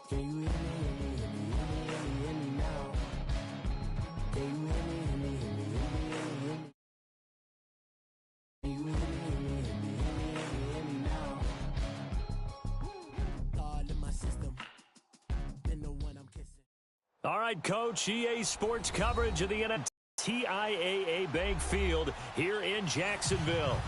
Can you hear me, hear me, hear me, hear me, hear me now? Can you hear me, hear me, hear me, hear me, hear me, hear me? Can you hear me, hear me, hear me, hear me, hear me, hear me now? All in my system, been the one I'm kissing. All right, Coach, EA Sports coverage of the TIAA Bank Field here in Jacksonville.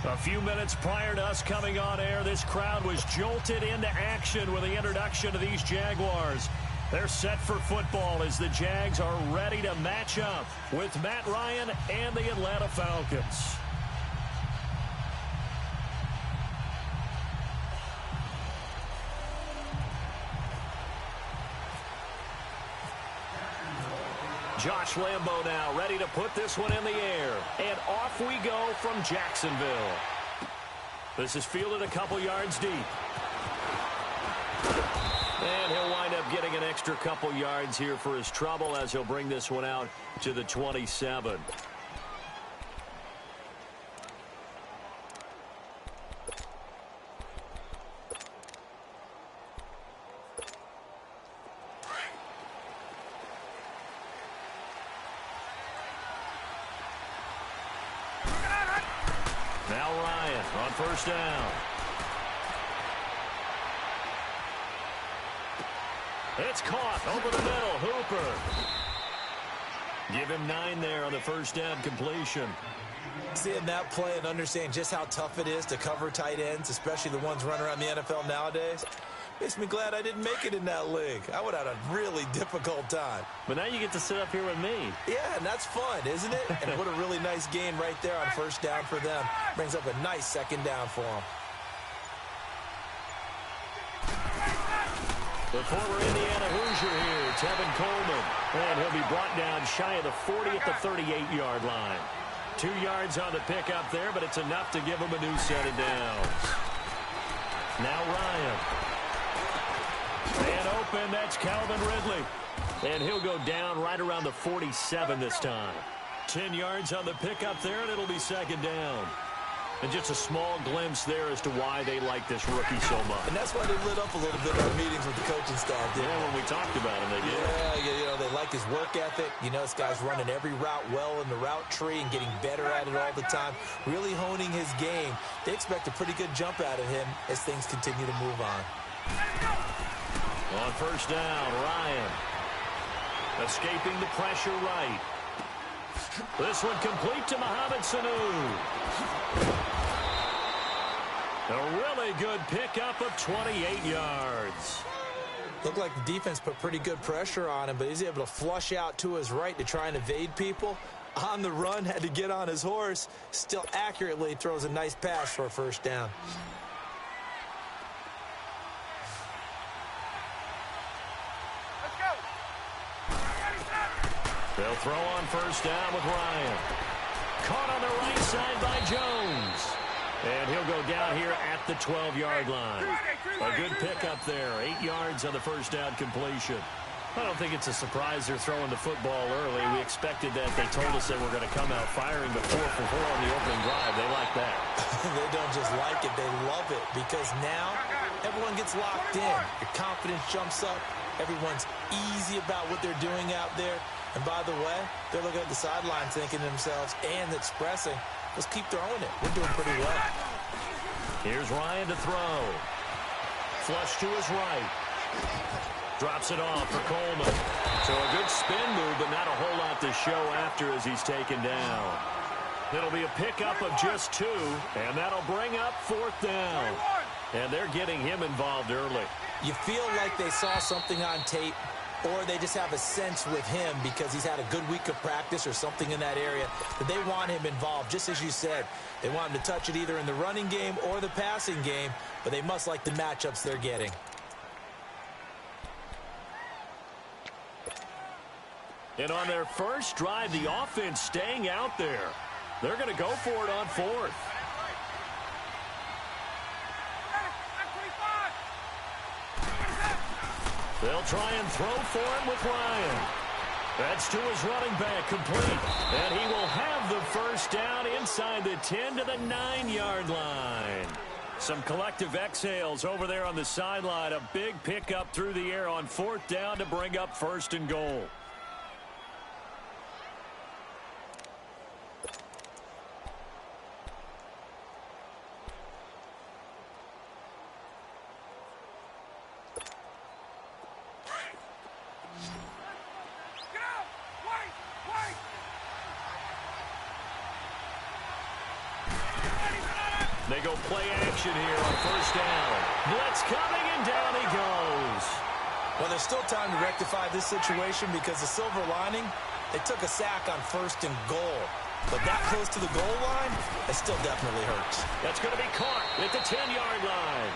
A few minutes prior to us coming on air, this crowd was jolted into action with the introduction of these Jaguars. They're set for football as the Jags are ready to match up with Matt Ryan and the Atlanta Falcons. Josh Lambo now ready to put this one in the air. And off we go from Jacksonville. This is fielded a couple yards deep. And he'll wind up getting an extra couple yards here for his trouble as he'll bring this one out to the 27. Now Ryan on first down. It's caught over the middle. Hooper. Give him 9 there on the first down completion. Seeing that play and understanding just how tough it is to cover tight ends, especially the ones running around the NFL nowadays, makes me glad I didn't make it in that league. I would have had a really difficult time. But now you get to sit up here with me. Yeah, and that's fun, isn't it? And what a really nice gain right there on first down for them. Brings up a nice second down for them. The former Indiana Hoosier here, Tevin Coleman. And he'll be brought down shy of the 40 at the 38-yard line. 2 yards on the pickup there, but it's enough to give him a new set of downs. Now Ryan. And open, that's Calvin Ridley. And he'll go down right around the 47 this time. 10 yards on the pickup there, and it'll be second down. And just a small glimpse there as to why they like this rookie so much. And that's why they lit up a little bit in our meetings with the coaching staff. Yeah, when we talked about him, they did. Yeah, you know, they like his work ethic. You know, this guy's running every route well in the route tree and getting better at it all the time, really honing his game. They expect a pretty good jump out of him as things continue to move on. On first down, Ryan. Escaping the pressure right. This one complete to Mohamed Sanu. A really good pickup of 28 yards. Looked like the defense put pretty good pressure on him, but he's able to flush out to his right to try and evade people. On the run, had to get on his horse. Still accurately throws a nice pass for a first down. They'll throw on first down with Ryan. Caught on the right side by Jones. And he'll go down here at the 12-yard line. A good pickup there. 8 yards on the first down completion. I don't think it's a surprise they're throwing the football early. We expected that. They told us they were going to come out firing the 4 for 4 on the opening drive. They like that. They don't just like it. They love it because now everyone gets locked in. Your confidence jumps up. Everyone's easy about what they're doing out there. And by the way, they're looking at the sideline thinking to themselves and expressing, let's keep throwing it. We're doing pretty well. Here's Ryan to throw. Flush to his right. Drops it off for Coleman. So a good spin move, but not a whole lot to show after as he's taken down. It'll be a pickup of just 2, and that'll bring up fourth down. And they're getting him involved early. You feel like they saw something on tape, or they just have a sense with him because he's had a good week of practice or something in that area that they want him involved. Just as you said, they want him to touch it either in the running game or the passing game, but they must like the matchups they're getting. And on their first drive, the offense staying out there. They're going to go for it on fourth. They'll try and throw for him with Ryan. That's to his running back, complete. And he will have the first down inside the 10 to the 9-yard line. Some collective exhales over there on the sideline. A big pickup through the air on 4th down to bring up 1st and goal. They go play action here on 1st down. Blitz coming, and down he goes. Well, there's still time to rectify this situation because the silver lining, they took a sack on 1st and goal. But that close to the goal line, it still definitely hurts. That's going to be caught at the 10-yard line.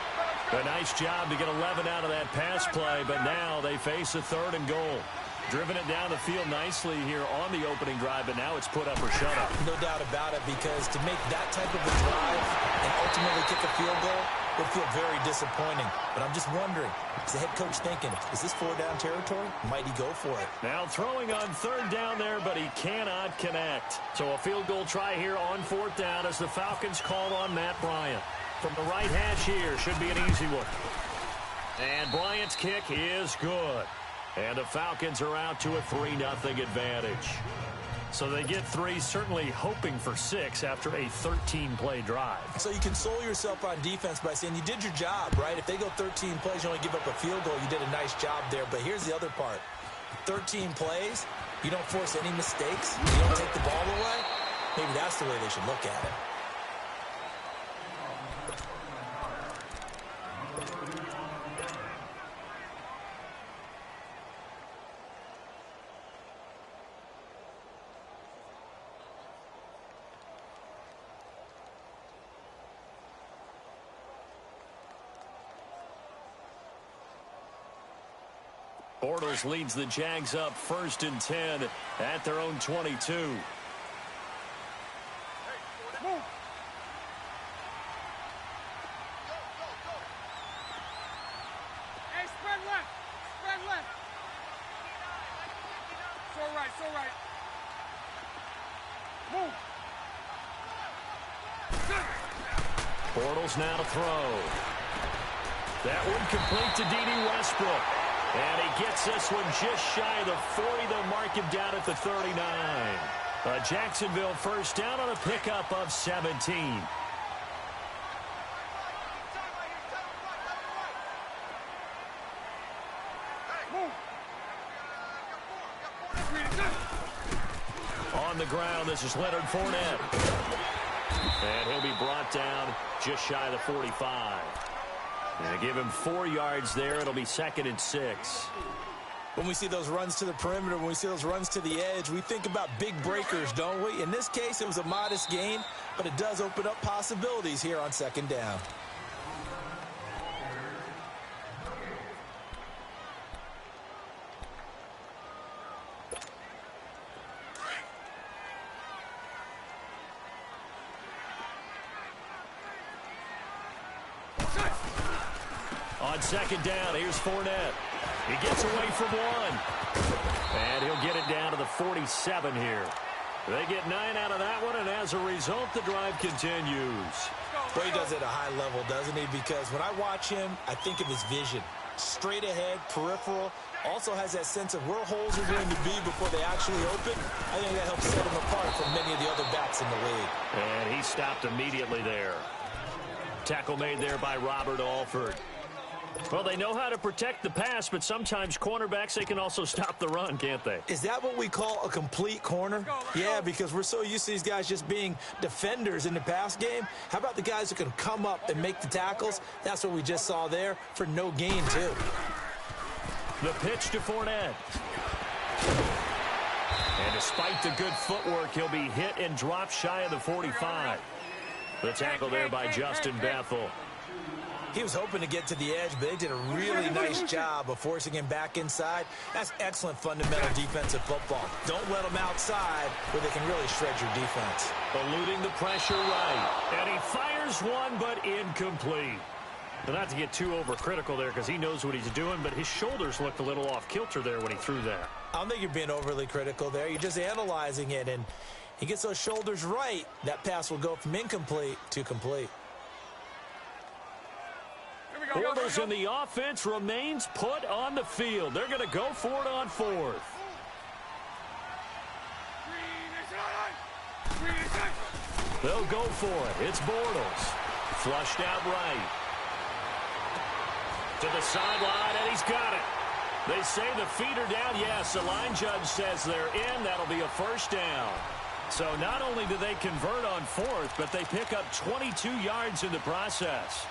A nice job to get 11 out of that pass play, but now they face a 3rd and goal. Driven it down the field nicely here on the opening drive, but now it's put up or shut up. No doubt about it, because to make that type of a drive and ultimately kick a field goal would feel very disappointing. But I'm just wondering, is the head coach thinking, is this 4-down territory? Might he go for it? Now throwing on 3rd down there, but he cannot connect. So a field goal try here on 4th down as the Falcons call on Matt Bryant. From the right hash here, should be an easy one. And Bryant's kick is good. And the Falcons are out to a 3-0 advantage. So they get 3, certainly hoping for 6 after a 13-play drive. So you console yourself on defense by saying you did your job, right? If they go 13 plays, you only give up a field goal, you did a nice job there. But here's the other part. 13 plays, you don't force any mistakes, you don't take the ball away. Maybe that's the way they should look at it. Bortles leads the Jags up 1st and 10 at their own 22. Hey, spread left. Spread left. So right, so right. Move. Bortles now to throw. That one complete to D.D. Westbrook. And he gets this one just shy of the 40. They'll mark him down at the 39. Jacksonville 1st down on a pickup of 17. On the ground, this is Leonard Fournette. And he'll be brought down just shy of the 45. And give him 4 yards there. It'll be 2nd and 6. When we see those runs to the perimeter, when we see those runs to the edge, we think about big breakers, don't we? In this case, it was a modest gain, but it does open up possibilities here on 2nd down. On 2nd down, here's Fournette. He gets away from one. And he'll get it down to the 47 here. They get 9 out of that one, and as a result, the drive continues. Well, he does it at a high level, doesn't he? Because when I watch him, I think of his vision. Straight ahead, peripheral. Also has that sense of where holes are going to be before they actually open. I think that helps set him apart from many of the other backs in the league. And he stopped immediately there. Tackle made there by Robert Alford. Well, they know how to protect the pass, but sometimes cornerbacks, they can also stop the run, can't they? Is that what we call a complete corner? Yeah, because we're so used to these guys just being defenders in the pass game. How about the guys who can come up and make the tackles? That's what we just saw there for no gain, too. The pitch to Fournette. And despite the good footwork, he'll be hit and dropped shy of the 45. The tackle there by Justin Bethel. He was hoping to get to the edge, but they did a really nice job of forcing him back inside. That's excellent fundamental defensive football. Don't let them outside where they can really shred your defense. Eluding the pressure right. And he fires one, but incomplete. Well, not to get too overcritical there because he knows what he's doing, but his shoulders looked a little off kilter there when he threw that. I don't think you're being overly critical there. You're just analyzing it, and he gets those shoulders right. That pass will go from incomplete to complete. Bortles in the offense remains put on the field. They're going to go for it on fourth. They'll go for it. It's Bortles. Flushed out right. To the sideline, and he's got it. They say the feet are down. Yes, the line judge says they're in. That'll be a first down. So not only do they convert on fourth, but they pick up 22 yards in the process.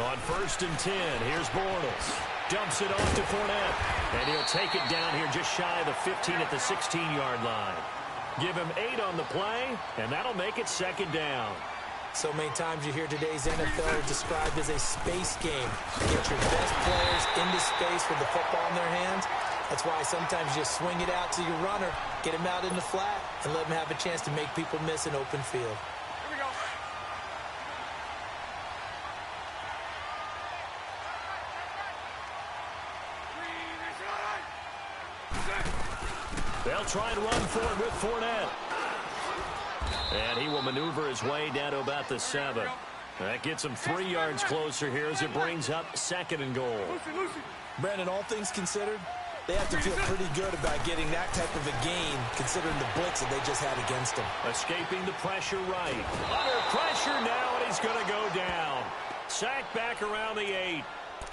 On 1st and 10, here's Bortles. Dumps it off to Fournette. And he'll take it down here just shy of the 15 at the 16-yard line. Give him 8 on the play, and that'll make it second down. So many times you hear today's NFL described as a space game. Get your best players into space with the football in their hands. That's why sometimes you just swing it out to your runner, get him out in the flat, and let him have a chance to make people miss an open field. They'll try and run for it with Fournette. And he will maneuver his way down to about the 7. That gets him 3 yards closer here as it brings up 2nd and goal. Brandon, all things considered, they have to feel pretty good about getting that type of a gain considering the blitz that they just had against them. Escaping the pressure right. Under pressure now, and he's going to go down. Sack back around the 8.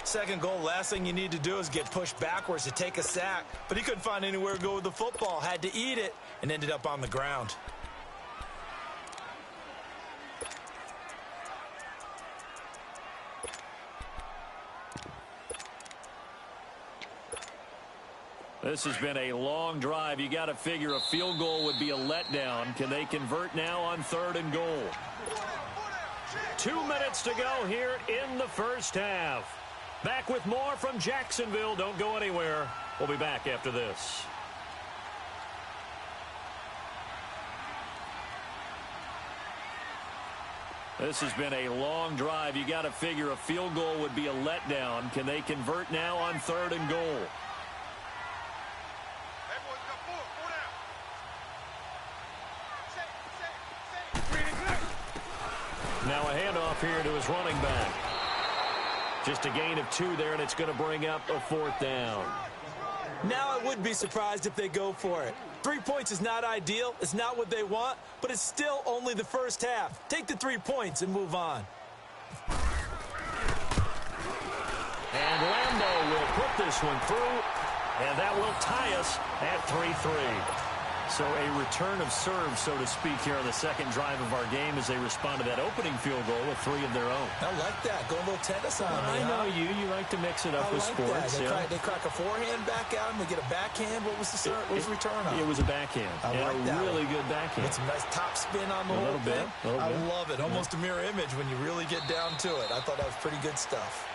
Second goal, last thing you need to do is get pushed backwards to take a sack. But he couldn't find anywhere to go with the football. Had to eat it and ended up on the ground. This has been a long drive. You got to figure a field goal would be a letdown. Can they convert now on 3rd and goal? 2 minutes to go here in the first half. Back with more from Jacksonville. Don't go anywhere. We'll be back after this. This has been a long drive. You got to figure a field goal would be a letdown. Can they convert now on 3rd and goal? Now a handoff here to his running back. Just a gain of 2 there, and it's going to bring up a 4th down. Now I would be surprised if they go for it. 3 points is not ideal. It's not what they want, but it's still only the first half. Take the 3 points and move on. And Lambeau will put this one through, and that will tie us at 3-3. So a return of serve, so to speak, here on the second drive of our game as they respond to that opening field goal with 3 of their own. I like that. Go a little tennis on me. I know you. You like to mix it up with sports. They crack a forehand back out and they get a backhand. What was the return on? It was a backhand. I like that. Really good backhand. It's a nice top spin on the whole thing. I love it. Almost a mirror image when you really get down to it. I thought that was pretty good stuff.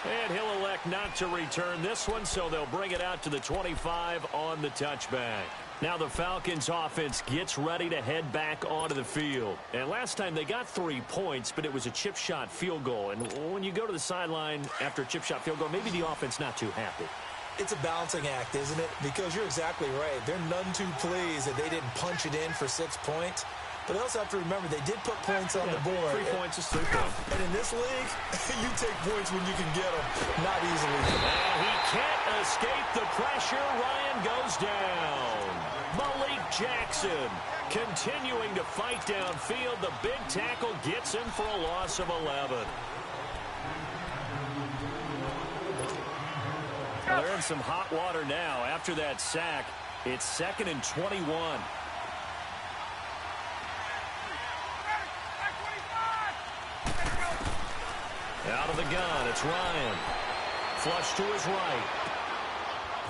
And he'll elect not to return this one, so they'll bring it out to the 25 on the touchback. Now the Falcons offense gets ready to head back onto the field. And last time they got 3 points, but it was a chip shot field goal. And when you go to the sideline after a chip shot field goal, maybe the offense not too happy. It's a balancing act, isn't it? Because you're exactly right. They're none too pleased that they didn't punch it in for 6 points. But they also have to remember they did put points on the board. 3 points is 3 points. And in this league, you take points when you can get them, not easily. And he can't escape the pressure. Ryan goes down. Malik Jackson continuing to fight downfield. The big tackle gets him for a loss of 11. Well, they're in some hot water now. After that sack, it's 2nd and 21. Out of the gun, it's Ryan. Flush to his right.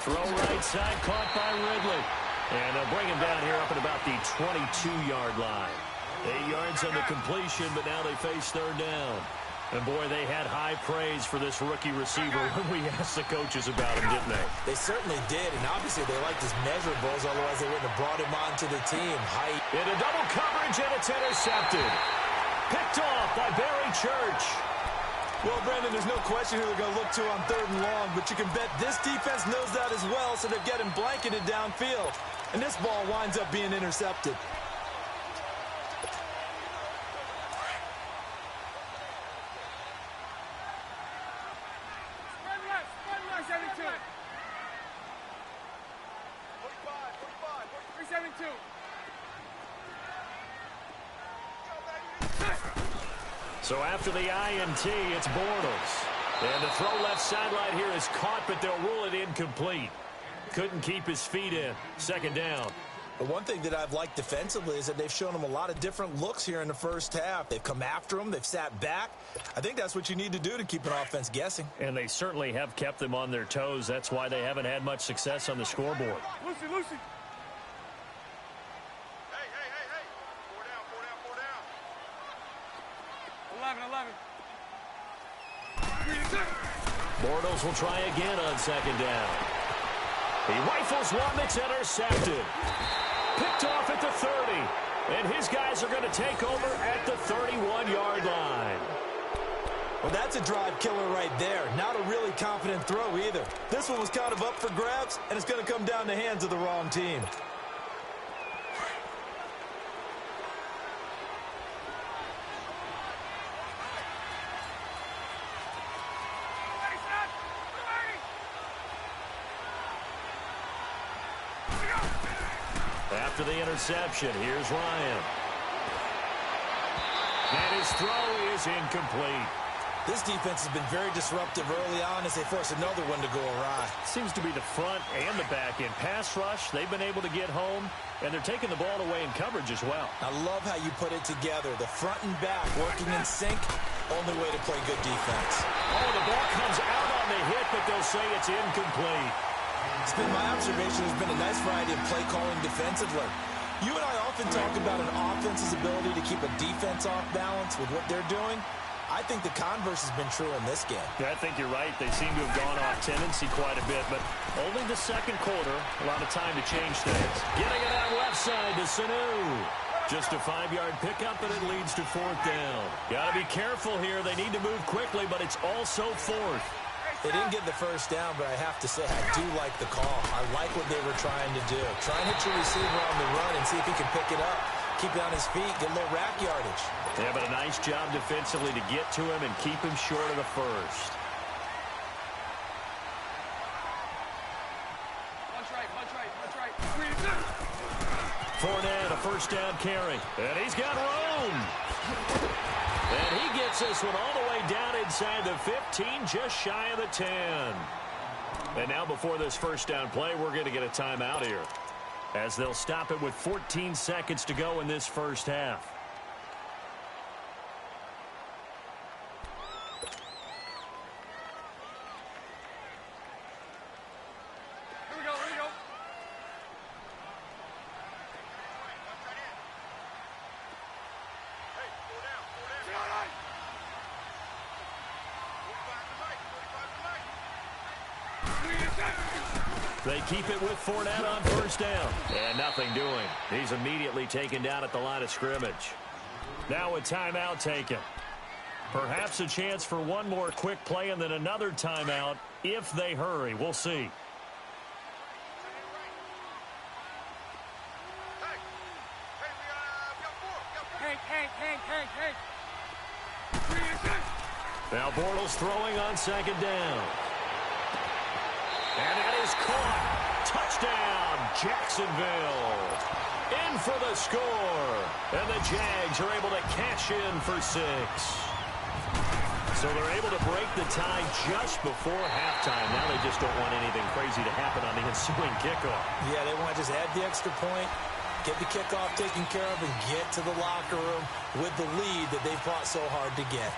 Throw right side, caught by Ridley. And they'll bring him down here up at about the 22-yard line. 8 yards on the completion, but now they face 3rd down. And, boy, they had high praise for this rookie receiver when we asked the coaches about him, didn't they? They certainly did, and obviously they liked his measurables, otherwise they wouldn't have brought him onto the team. Height. Into double coverage, and it's intercepted. Picked off by Barry Church. Well, Brandon, there's no question who they're going to look to on 3rd and long, but you can bet this defense knows that as well, so they're getting blanketed downfield. And this ball winds up being intercepted. Spread left, 372. 372. So after the INT, it's Bortles. And the throw left sideline here is caught, but they'll rule it incomplete. Couldn't keep his feet in. 2nd down. The one thing that I've liked defensively is that they've shown him a lot of different looks here in the first half. They've come after him. They've sat back. I think that's what you need to do to keep an offense guessing. And they certainly have kept them on their toes. That's why they haven't had much success on the scoreboard. Lucy, Lucy. Hey. 4 down. 11. Bortles will try again on 2nd down. He rifles one that's intercepted. Picked off at the 30. And his guys are going to take over at the 31-yard line. Well, that's a drive killer right there. Not a really confident throw either. This one was kind of up for grabs, and it's going to come down the hands of the wrong team. After the interception, here's Ryan. And his throw is incomplete. This defense has been very disruptive early on as they force another one to go awry. Seems to be the front and the back end. Pass rush, they've been able to get home, and they're taking the ball away in coverage as well. I love how you put it together. The front and back working in sync, only way to play good defense. Oh, the ball comes out on the hit, but they'll say it's incomplete. It's been my observation there's been a nice variety of play calling defensively. You and I often talk about an offense's ability to keep a defense off balance with what they're doing. I think the converse has been true in this game. Yeah, I think you're right. They seem to have gone off tendency quite a bit, but only the 2nd quarter. A lot of time to change things. Getting it out left side to Sanu. Just a 5-yard pickup, and it leads to 4th down. Got to be careful here. They need to move quickly, but it's also 4th. They didn't get the first down, but I have to say I do like the call. I like what they were trying to do. Try and hit your receiver on the run and see if he can pick it up. Keep it on his feet, get a little rack yardage. Yeah, but a nice job defensively to get to him and keep him short of the first. Punch right. Fournette, a 1st down carry. And he's got room. And he gets this one all the way down inside the 15, just shy of the 10. And now before this 1st down play, we're going to get a timeout here, as they'll stop it with 14 seconds to go in this first half. Here we go. Hey, 4 down. 45 They keep it with Fournette on 1st down. And nothing doing. He's immediately taken down at the line of scrimmage. Now a timeout taken. Perhaps a chance for one more quick play and then another timeout if they hurry. We'll see. Hank. Now Bortles throwing on 2nd down. And that is caught. Touchdown, Jacksonville. In for the score. And the Jags are able to cash in for 6. So they're able to break the tie just before halftime. Now they just don't want anything crazy to happen on the ensuing kickoff. Yeah, they want to just add the extra point, get the kickoff taken care of, and get to the locker room with the lead that they fought so hard to get.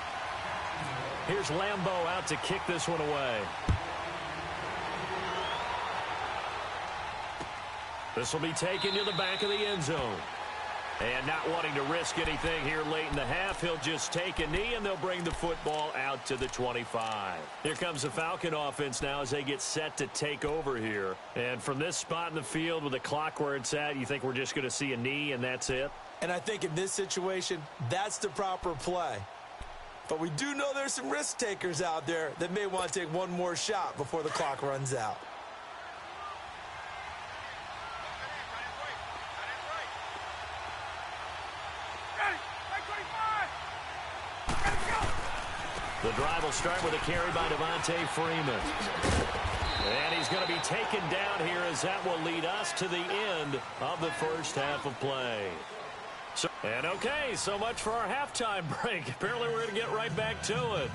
Here's Lambeau out to kick this one away. This will be taken to the back of the end zone. And not wanting to risk anything here late in the half, he'll just take a knee, and they'll bring the football out to the 25. Here comes the Falcon offense now as they get set to take over here. And from this spot in the field with the clock where it's at, you think we're just going to see a knee and that's it? And I think in this situation, that's the proper play. But we do know there's some risk takers out there that may want to take one more shot before the clock runs out. The drive will start with a carry by Devontae Freeman. And he's going to be taken down here as that will lead us to the end of the first half of play. So much for our halftime break. Apparently we're going to get right back to it.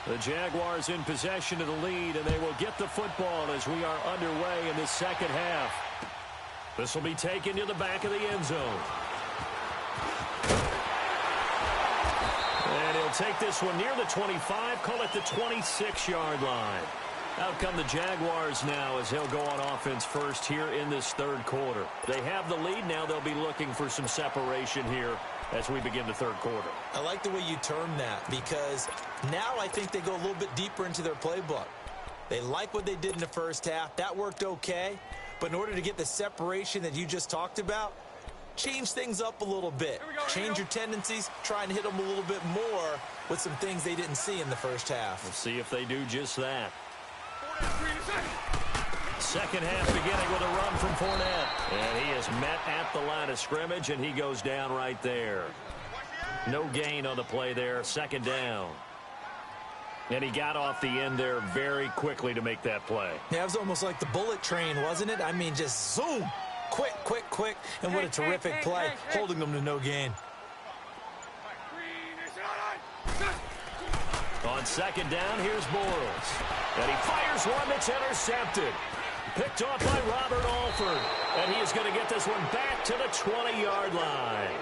The Jaguars in possession of the lead, and they will get the football as we are underway in the second half. This will be taken to the back of the end zone. And he'll take this one near the 25, call it the 26-yard line. Out come the Jaguars now as they'll go on offense first here in this third quarter. They have the lead. Now they'll be looking for some separation here as we begin the third quarter. I like the way you term that because now I think they go a little bit deeper into their playbook. They like what they did in the first half. That worked okay. But in order to get the separation that you just talked about, change things up a little bit. Change your tendencies, try and hit them a little bit more with some things they didn't see in the first half. We'll see if they do just that. Second half beginning with a run from Fournette. And he is met at the line of scrimmage, and he goes down right there. No gain on the play there. Second down. And he got off the end there very quickly to make that play. Yeah, it was almost like the bullet train, wasn't it? I mean, just zoom. Quick, quick, quick. And what a terrific play, holding them to no gain. On second down, here's Bortles. And he fires one that's intercepted. Picked off by Robert Alford. And he is going to get this one back to the 20-yard line.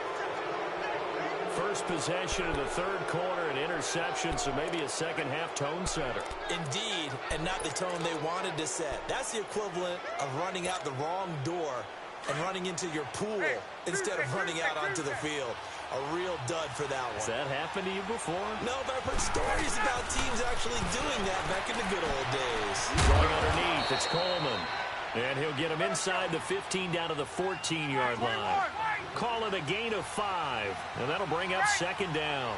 First possession of the third quarter, an interception, so maybe a second-half tone setter. Indeed, and not the tone they wanted to set. That's the equivalent of running out the wrong door and running into your pool instead of running out onto the field. A real dud for that one. Has that happened to you before? No, but I've heard stories about teams actually doing that back in the good old days. Going underneath, it's Coleman. And he'll get him inside the 15 down to the 14-yard line. Call it a gain of 5, and that'll bring up second down.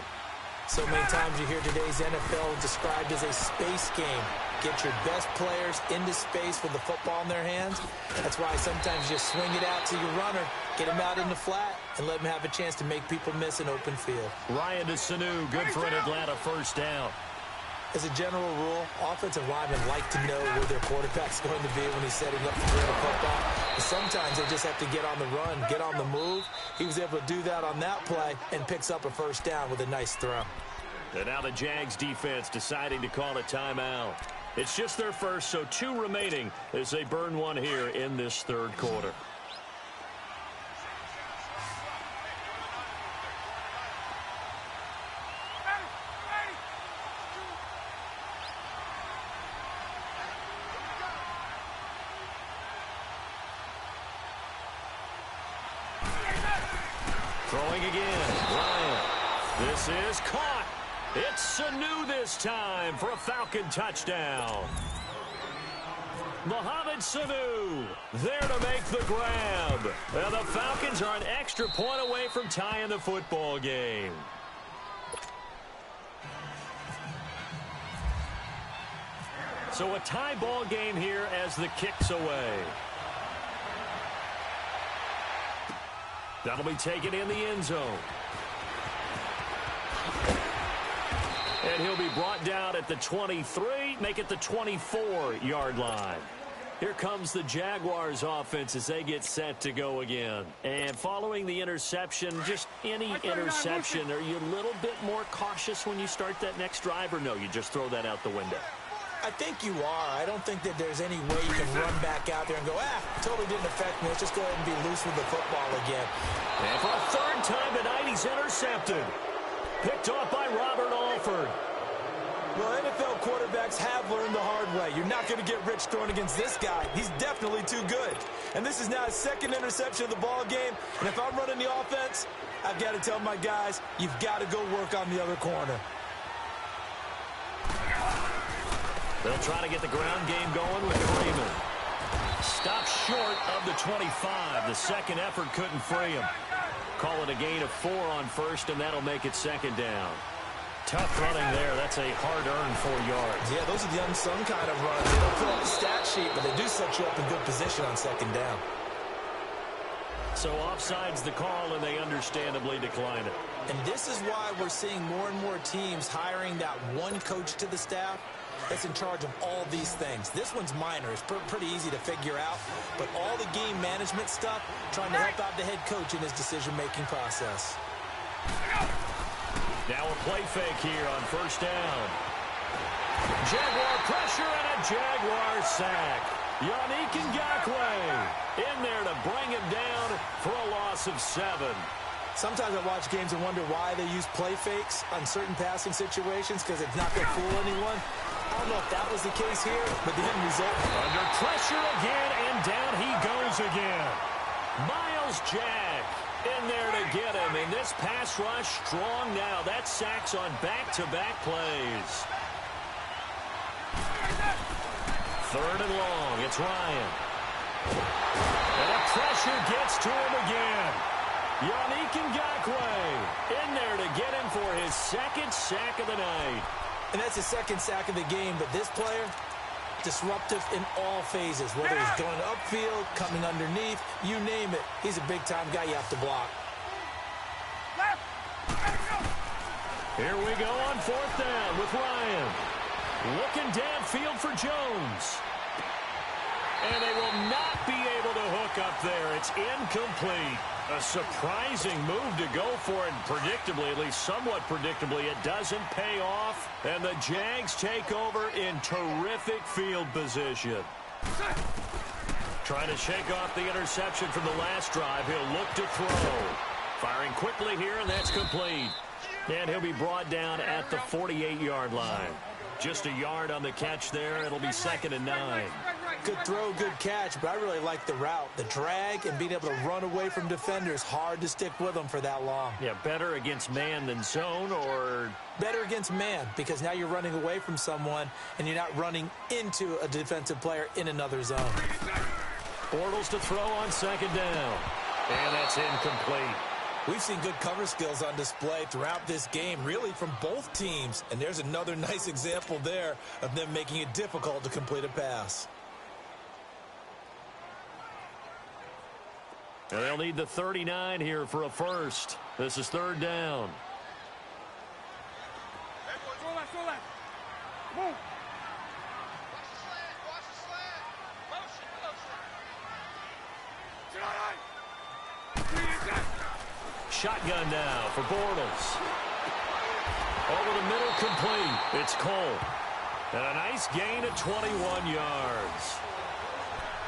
So many times you hear today's NFL described as a space game. Get your best players into space with the football in their hands. That's why sometimes you swing it out to your runner, get him out in the flat, and let him have a chance to make people miss an open field. Ryan to Sanu, good for an Atlanta first down. As a general rule, offensive linemen like to know where their quarterback's going to be when he's setting up to throw the football. But sometimes they just have to get on the run, get on the move. He was able to do that on that play and picks up a first down with a nice throw. And now the Jags defense deciding to call a timeout. It's just their first, so 2 remaining as they burn one here in this third quarter. Throwing again, Ryan. This is caught. It's Sanu this time for a Falcon touchdown. Mohamed Sanu there to make the grab. And the Falcons are an extra point away from tying the football game. So a tie ball game here as the kick's away. That'll be taken in the end zone. And he'll be brought down at the 23, make it the 24-yard line. Here comes the Jaguars offense as they get set to go again. And following the interception, just any interception, are you a little bit more cautious when you start that next drive, or no, you just throw that out the window? I think you are. I don't think that there's any way you can run back out there and go, totally didn't affect me. Let's just go ahead and be loose with the football again. And for a third time tonight, he's intercepted. Picked off by Robert Alford. Well, NFL quarterbacks have learned the hard way. You're not going to get rich throwing against this guy. He's definitely too good. And this is now his second interception of the ball game. And if I'm running the offense, I've got to tell my guys, you've got to go work on the other corner. They'll try to get the ground game going with Freeman. Stopped short of the 25. The second effort couldn't free him. Call it a gain of 4 on first, and that'll make it second down. Tough running there. That's a hard-earned 4 yards. Yeah, those are the unsung kind of runs. They don't put on the stat sheet, but they do set you up in good position on second down. So offside's the call, and they understandably decline it. And this is why we're seeing more and more teams hiring that one coach to the staff that's in charge of all these things. This one's minor. It's pretty easy to figure out. But all the game management stuff, trying to help out the head coach in his decision-making process. Now a play fake here on first down. Jaguar pressure and a Jaguar sack. Yannick Ngakoue in there to bring him down for a loss of 7. Sometimes I watch games and wonder why they use play fakes on certain passing situations because it's not going to fool anyone. I don't know if that was the case here, but the end result. Under pressure again, and down he goes again. Miles Jack in there to get him, and this pass rush strong now. That sacks on back-to-back plays. 3rd and long. It's Ryan. And the pressure gets to him again. Yannick Ngakoue in there to get him for his 2nd sack of the night. And that's his 2nd sack of the game, but this player, disruptive in all phases, whether he's going upfield, coming underneath, you name it. He's a big-time guy you have to block. Here we go on 4th down with Ryan. Looking downfield for Jones. And they will not be able to hook up there. It's incomplete. A surprising move to go for it. Predictably, at least somewhat predictably, it doesn't pay off. And the Jags take over in terrific field position. Trying to shake off the interception from the last drive. He'll look to throw. Firing quickly here, and that's complete. And he'll be brought down at the 48-yard line. Just a yard on the catch there. It'll be 2nd and 9. Good throw, good catch, but I really like the route. The drag and being able to run away from defenders, hard to stick with them for that long. Yeah, better against man than zone, or? Better against man, because now you're running away from someone and you're not running into a defensive player in another zone. Bortles to throw on 2nd down. And that's incomplete. We've seen good cover skills on display throughout this game, really from both teams. And there's another nice example there of them making it difficult to complete a pass. And they'll need the 39 here for a first. This is 3rd down. Hey, boys, go left, go left. Move. Watch the slant. Motion, motion. Shotgun now for Bortles. Over the middle, complete. It's Cole. And a nice gain of 21 yards.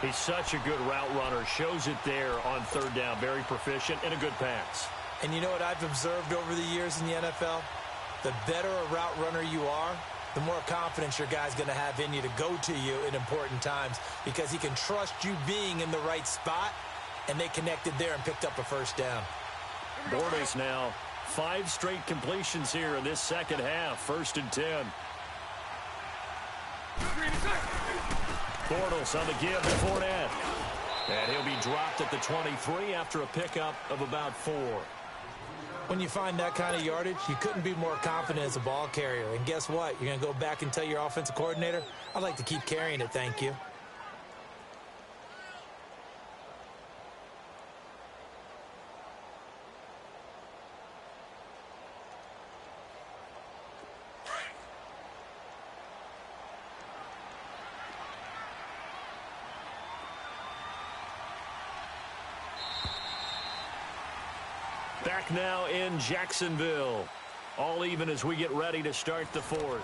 He's such a good route runner. Shows it there on 3rd down. Very proficient and a good pass. And you know what I've observed over the years in the NFL? The better a route runner you are, the more confidence your guy's going to have in you to go to you in important times because he can trust you being in the right spot, and they connected there and picked up a first down. Bortles now 5 straight completions here in this second half. 1st and 10. Bortles on the give to Fournette. And he'll be dropped at the 23 after a pickup of about 4. When you find that kind of yardage, you couldn't be more confident as a ball carrier. And guess what? You're going to go back and tell your offensive coordinator, I'd like to keep carrying it, thank you. Back now in Jacksonville. All even as we get ready to start the 4th.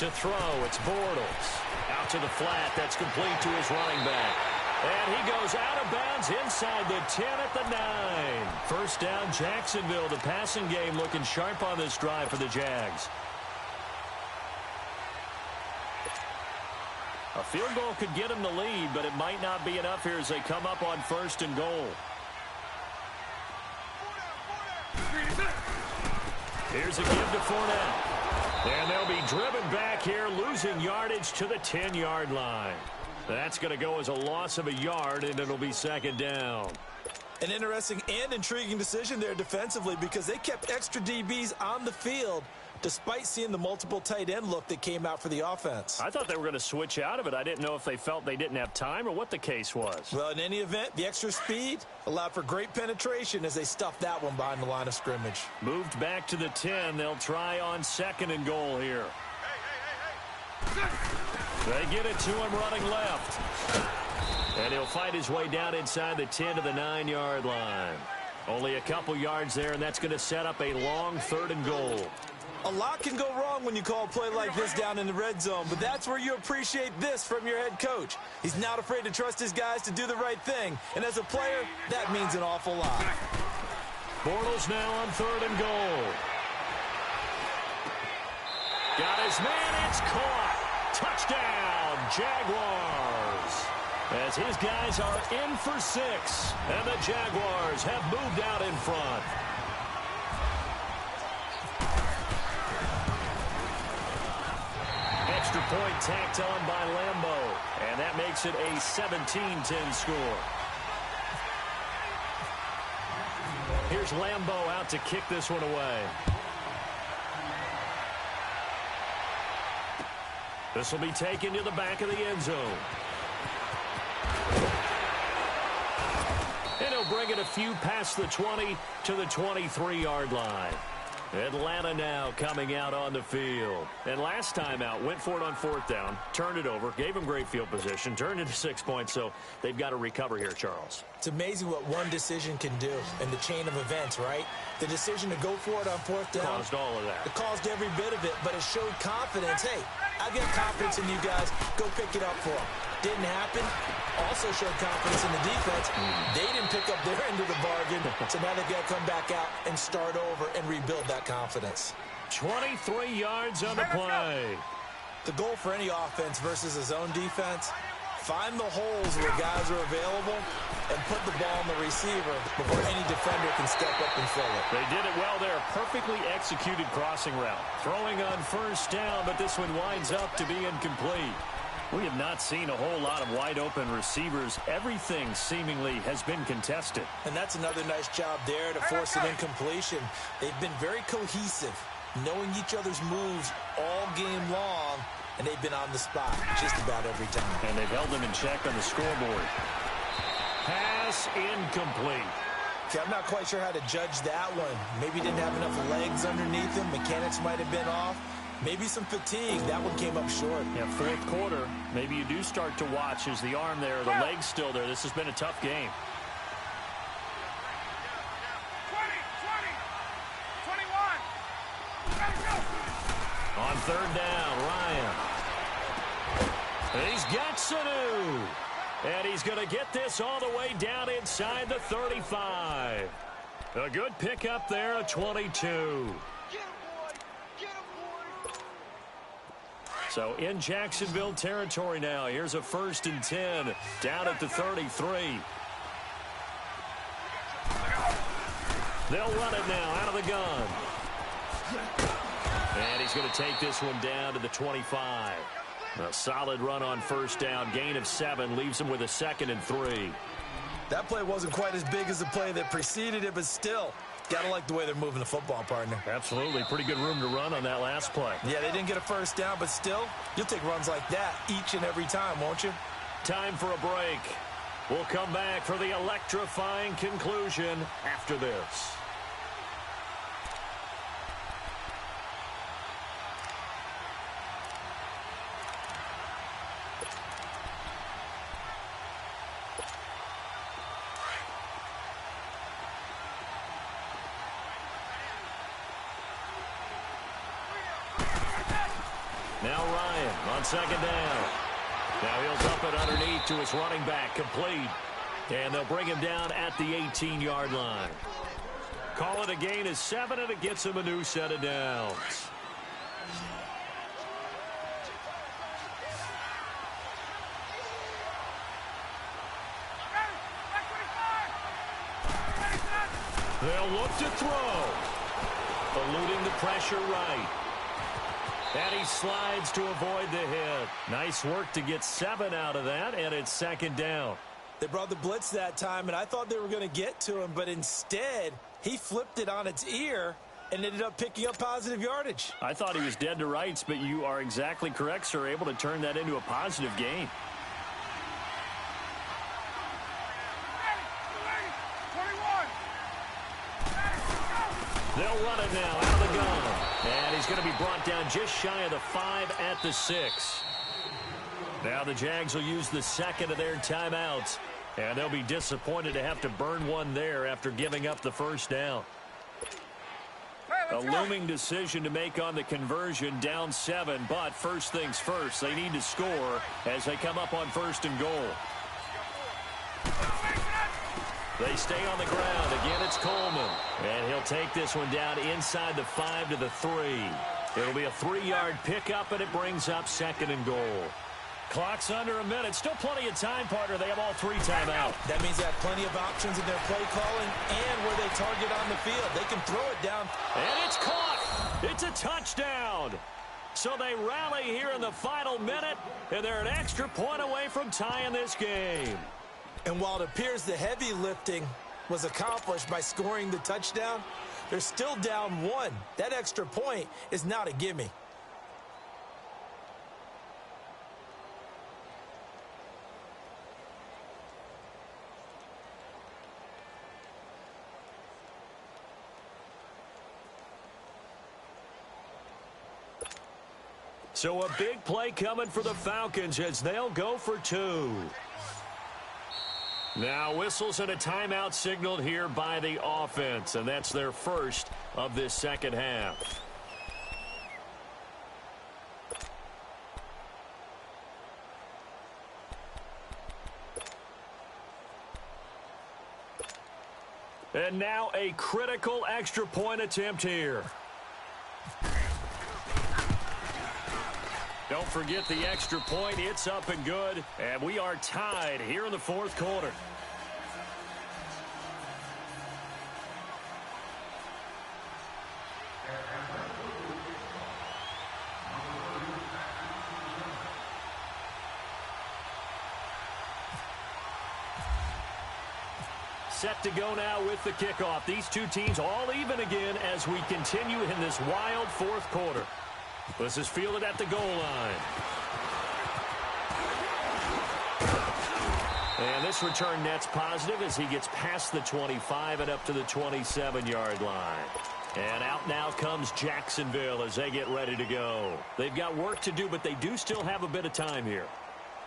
To throw, it's Bortles. Out to the flat, that's complete to his running back. And he goes out of bounds inside the 10 at the 9. First down, Jacksonville. The passing game looking sharp on this drive for the Jags. A field goal could get him the lead, but it might not be enough here as they come up on 1st and goal. Here's a give to Fournette. And they'll be driven back here, losing yardage to the 10-yard line. That's going to go as a loss of a yard, and it'll be 2nd down. An interesting and intriguing decision there defensively because they kept extra DBs on the field despite seeing the multiple tight end look that came out for the offense. I thought they were going to switch out of it. I didn't know if they felt they didn't have time or what the case was. Well, in any event, the extra speed allowed for great penetration as they stuffed that one behind the line of scrimmage. Moved back to the 10. They'll try on 2nd and goal here. They get it to him running left. And he'll fight his way down inside the 10 to the 9-yard line. Only a couple yards there, and that's going to set up a long 3rd and goal. A lot can go wrong when you call a play like this down in the red zone, but that's where you appreciate this from your head coach. He's not afraid to trust his guys to do the right thing, and as a player, that means an awful lot. Bortles now on 3rd and goal. Got his man, it's caught. Touchdown, Jaguars. As his guys are in for 6, and the Jaguars have moved out in front. Extra point tacked on by Lambeau, and that makes it a 17-10 score. Here's Lambeau out to kick this one away. This will be taken to the back of the end zone. And he'll bring it a few past the 20 to the 23-yard line. Atlanta now coming out on the field. And last time out, went for it on 4th down, turned it over, gave him great field position, turned into 6 points, so they've got to recover here, Charles. It's amazing what one decision can do in the chain of events, right? The decision to go for it on 4th down. Caused all of that. It caused every bit of it, but it showed confidence. Hey, I've got confidence in you guys. Go pick it up for them. Didn't happen. Also showed confidence in the defense. They didn't pick up their end of the bargain, so now they've got to come back out and start over and rebuild that confidence. 23 yards on the play. The goal for any offense versus a zone defense, find the holes where guys are available and put the ball on the receiver before any defender can step up and fill it. They did it well there. Perfectly executed crossing route. Throwing on 1st down, but this one winds up to be incomplete. We have not seen a whole lot of wide-open receivers. Everything seemingly has been contested. And that's another nice job there to force an incompletion. They've been very cohesive, knowing each other's moves all game long, and they've been on the spot just about every time. And they've held them in check on the scoreboard. Pass incomplete. Okay, I'm not quite sure how to judge that one. Maybe didn't have enough legs underneath him. Mechanics might have been off. Maybe some fatigue. That one came up short. Yeah, 4th quarter. Maybe you do start to watch as the arm there, the leg's still there. This has been a tough game. 20, 21. Let's go. On 3rd down, Ryan. He's got Sanu. And he's going to get this all the way down inside the 35. A good pickup there, a 22. So in Jacksonville territory now. Here's a 1st and 10 down at the 33. They'll run it now out of the gun. And he's going to take this one down to the 25. A solid run on 1st down. Gain of 7 leaves him with a 2nd and 3. That play wasn't quite as big as the play that preceded it, but still, gotta like the way they're moving the football, partner. Absolutely. Pretty good room to run on that last play. Yeah, they didn't get a 1st down, but still, you'll take runs like that each and every time, won't you? Time for a break. We'll come back for the electrifying conclusion after this. Now Ryan on second down. Now he'll dump it underneath to his running back, complete. And they'll bring him down at the 18-yard line. Call it a gain of 7, and it gets him a new set of downs. They'll look to throw. Eluding the pressure right. And he slides to avoid the hit. Nice work to get 7 out of that, and it's second down. They brought the blitz that time, and I thought they were going to get to him, but instead he flipped it on its ear and ended up picking up positive yardage. I thought he was dead to rights, but you are exactly correct, sir. Able to turn that into a positive gain. They'll run it now out of the gun. And he's going to be brought down just shy of the 5 at the 6. Now the Jags will use the second of their timeouts. And they'll be disappointed to have to burn one there after giving up the first down. A looming decision to make on the conversion, down 7. But first things first, they need to score as they come up on first and goal. They stay on the ground. Again, it's Coleman. And he'll take this one down inside the 5 to the 3. It'll be a 3-yard pickup, and it brings up second and goal. Clock's under a minute. Still plenty of time, partner. They have all 3 timeouts. That means they have plenty of options in their play calling and where they target on the field. They can throw it down. And it's caught. It's a touchdown. So they rally here in the final minute, and they're an extra point away from tying this game. And while it appears the heavy lifting was accomplished by scoring the touchdown, they're still down 1. That extra point is not a gimme. So a big play coming for the Falcons as they'll go for 2. Now whistles and a timeout signaled here by the offense, and that's their first of this second half. And now a critical extra point attempt here. Don't forget the extra point. It's up and good. And we are tied here in the fourth quarter. Set to go now with the kickoff. These two teams all even again as we continue in this wild fourth quarter. This is fielded at the goal line. And this return net's positive as he gets past the 25 and up to the 27-yard line. And out now comes Jacksonville as they get ready to go. They've got work to do, but they do still have a bit of time here.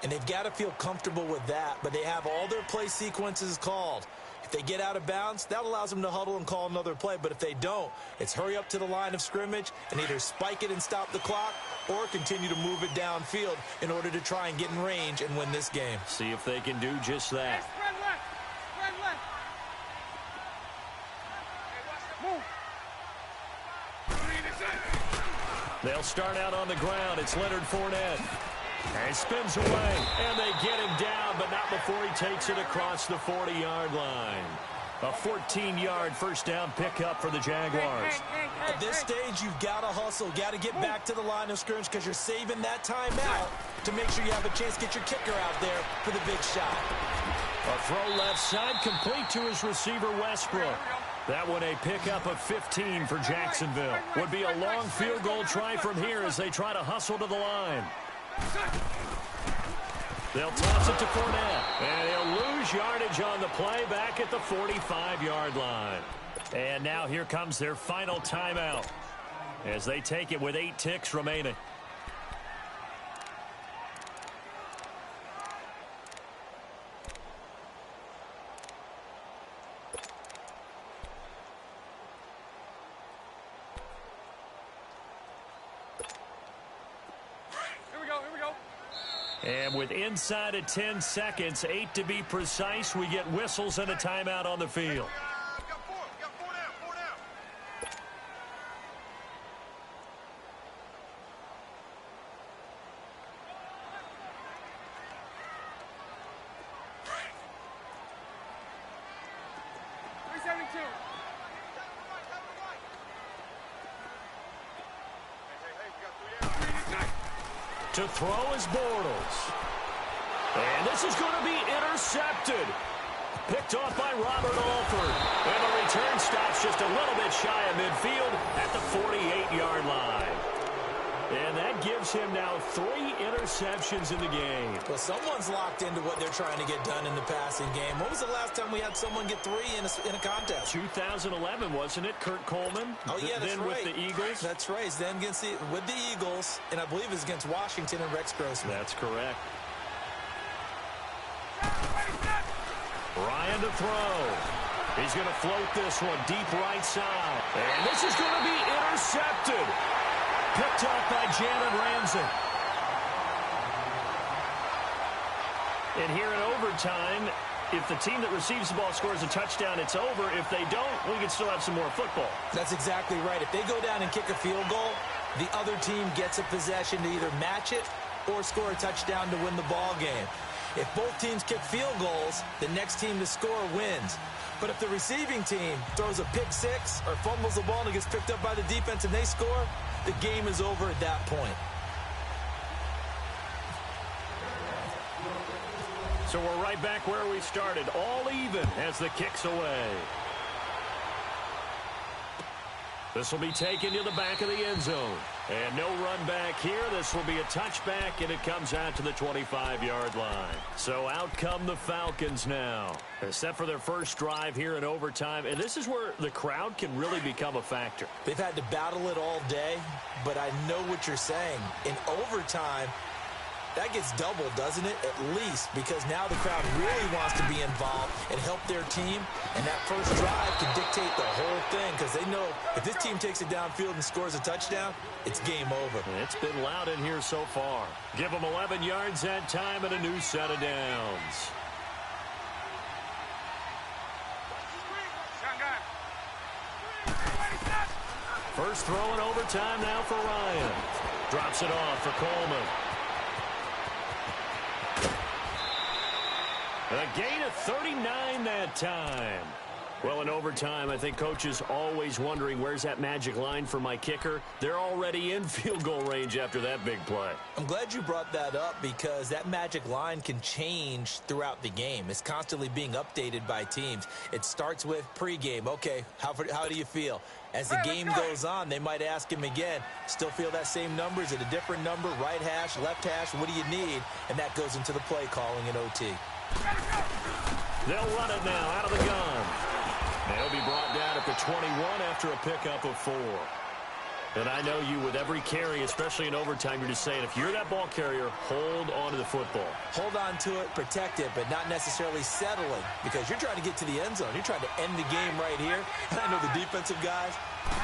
And they've got to feel comfortable with that, but they have all their play sequences called. If they get out of bounds, that allows them to huddle and call another play. But if they don't, it's hurry up to the line of scrimmage and either spike it and stop the clock or continue to move it downfield in order to try and get in range and win this game. See if they can do just that. Spread left. Spread left. Move. They'll start out on the ground. It's Leonard Fournette. And he spins away, and they get him down, but not before he takes it across the 40-yard line. A 14-yard first down pickup for the Jaguars. At this stage, you've got to hustle, got to get back to the line of scrimmage because you're saving that timeout to make sure you have a chance to get your kicker out there for the big shot. A throw left side complete to his receiver, Westbrook. That one a pickup of 15 for Jacksonville. Would be a long field goal try from here as they try to hustle to the line. They'll toss it to Fournette, and he'll lose yardage on the play back at the 45-yard line. And now here comes their final timeout as they take it with 8 ticks remaining. And with inside of 10 seconds, 8 to be precise, we get whistles and a timeout on the field. Got four down, four down. To throw is Bortles. And this is going to be intercepted. Picked off by Robert Alford. And the return stops just a little bit shy of midfield at the 48-yard line. And that gives him now 3 interceptions in the game. Well, someone's locked into what they're trying to get done in the passing game. When was the last time we had someone get 3 in a contest? 2011, wasn't it, Kurt Coleman? Oh, yeah, that's then right. with the Eagles? That's right. It's then with the Eagles, and I believe it's against Washington and Rex Grossman. That's correct. Ryan to throw. He's going to float this one deep right side. And this is going to be intercepted. Picked up by Janet Ramsey. And here in overtime, if the team that receives the ball scores a touchdown, it's over. If they don't, we can still have some more football. That's exactly right. If they go down and kick a field goal, the other team gets a possession to either match it or score a touchdown to win the ball game. If both teams kick field goals, the next team to score wins. But if the receiving team throws a pick six or fumbles the ball and it gets picked up by the defense and they score, the game is over at that point. So we're right back where we started, all even as the kick's away. This will be taken to the back of the end zone. And no run back here. This will be a touchback, and it comes out to the 25-yard line. So out come the Falcons now. They're set for their first drive here in overtime, and this is where the crowd can really become a factor. They've had to battle it all day, but I know what you're saying. In overtime, that gets doubled, doesn't it? At least, because now the crowd really wants to be involved and help their team. And that first drive can dictate the whole thing because they know if this team takes it downfield and scores a touchdown, it's game over. It's been loud in here so far. Give them 11 yards that time and a new set of downs. First throw in overtime now for Ryan. Drops it off for Coleman. A gain of 39 that time. Well, in overtime, I think Coach is always wondering, where's that magic line for my kicker? They're already in field goal range after that big play. I'm glad you brought that up because that magic line can change throughout the game. It's constantly being updated by teams. It starts with pregame. Okay, how do you feel? As the game goes on, they might ask him again, still feel that same number? Is it a different number? Right hash, left hash, what do you need? And that goes into the play calling in OT. They'll run it now out of the gun. They'll be brought down at the 21 after a pickup of 4. And I know you, with every carry, especially in overtime, you're just saying, if you're that ball carrier, hold on to the football. Hold on to it, protect it, but not necessarily settling because you're trying to get to the end zone. You're trying to end the game right here. And I know the defensive guys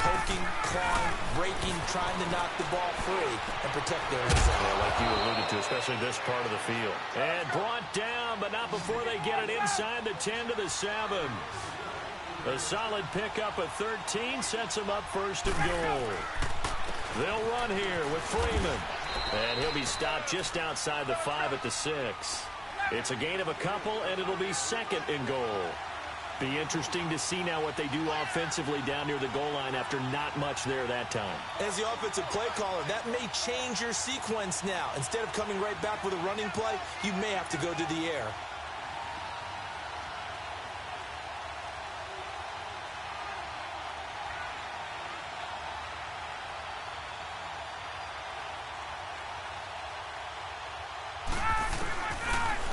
poking, clawing, breaking, trying to knock the ball free and protect their end zone. Yeah, like you alluded to, especially this part of the field. And brought down, but not before they get it inside the 10 to the 7. A solid pickup of 13 sets them up first and goal. They'll run here with Freeman. And he'll be stopped just outside the 5 at the 6. It's a gain of a couple, and it'll be second and goal. Be interesting to see now what they do offensively down near the goal line after not much there that time. As the offensive play caller, that may change your sequence now. Instead of coming right back with a running play, you may have to go to the air.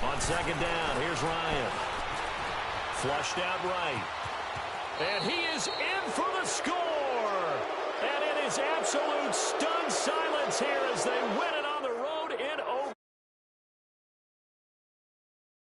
On second down, here's Ryan. Flushed out right. And he is in for the score. And it is absolute stunned silence here as they win it